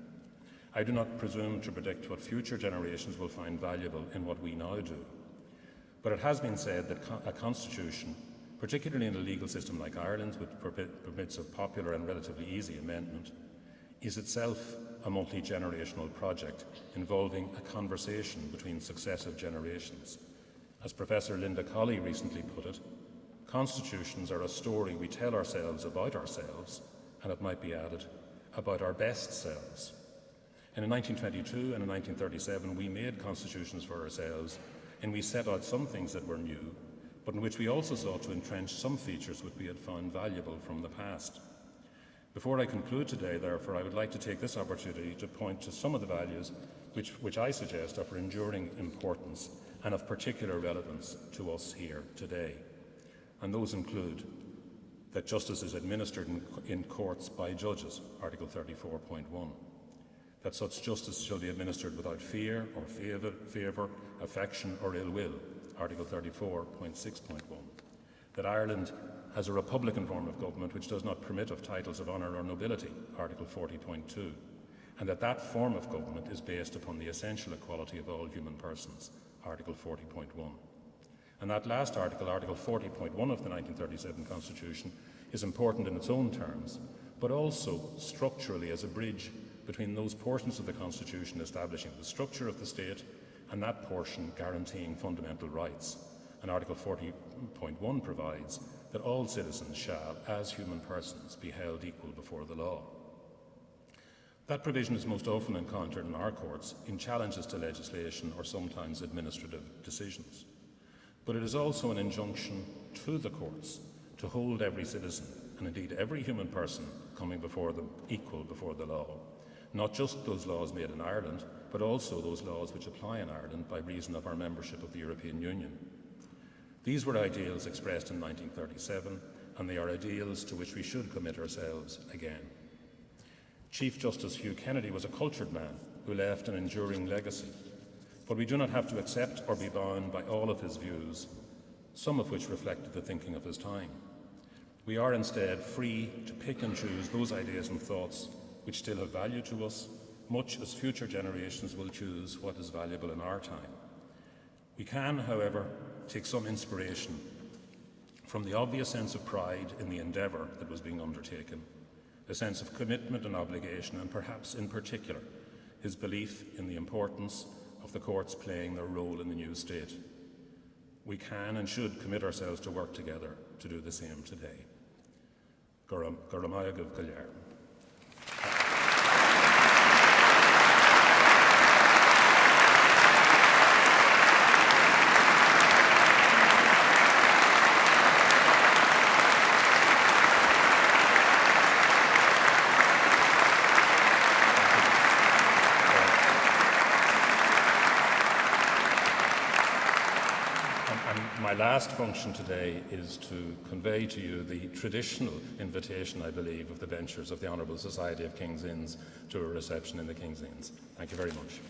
I do not presume to predict what future generations will find valuable in what we now do. But it has been said that a constitution, particularly in a legal system like Ireland's, which permits of popular and relatively easy amendment, is itself a multi-generational project involving a conversation between successive generations. As Professor Linda Colley recently put it, constitutions are a story we tell ourselves, and it might be added, about our best selves. And in 1922 and in 1937, we made constitutions for ourselves, and we set out some things that were new, but in which we also sought to entrench some features which we had found valuable from the past. Before I conclude today, therefore, I would like to take this opportunity to point to some of the values which I suggest are of enduring importance and of particular relevance to us here today. And those include that justice is administered in courts by judges, Article 34.1. That such justice shall be administered without fear or favour, affection or ill will, Article 34.6.1. That Ireland has a republican form of government which does not permit of titles of honour or nobility, Article 40.2. And that form of government is based upon the essential equality of all human persons, Article 40.1. And that last article, Article 40.1 of the 1937 Constitution, is important in its own terms, but also structurally as a bridge between those portions of the Constitution establishing the structure of the state and that portion guaranteeing fundamental rights. And Article 40.1 provides that all citizens shall, as human persons, be held equal before the law. That provision is most often encountered in our courts in challenges to legislation or sometimes administrative decisions. But it is also an injunction to the courts to hold every citizen, and indeed every human person, coming before them equal before the law. Not just those laws made in Ireland, but also those laws which apply in Ireland by reason of our membership of the European Union. These were ideals expressed in 1937, and they are ideals to which we should commit ourselves again. Chief Justice Hugh Kennedy was a cultured man who left an enduring legacy, but we do not have to accept or be bound by all of his views, some of which reflected the thinking of his time. We are instead free to pick and choose those ideas and thoughts which still have value to us, much as future generations will choose what is valuable in our time. We can, however, take some inspiration from the obvious sense of pride in the endeavour that was being undertaken, a sense of commitment and obligation, and perhaps in particular his belief in the importance of the courts playing their role in the new state. We can and should commit ourselves to work together to do the same today. Garamaya Gav Galyar. My last function today is to convey to you the traditional invitation, I believe, of the benchers of the Honourable Society of King's Inns to a reception in the King's Inns. Thank you very much.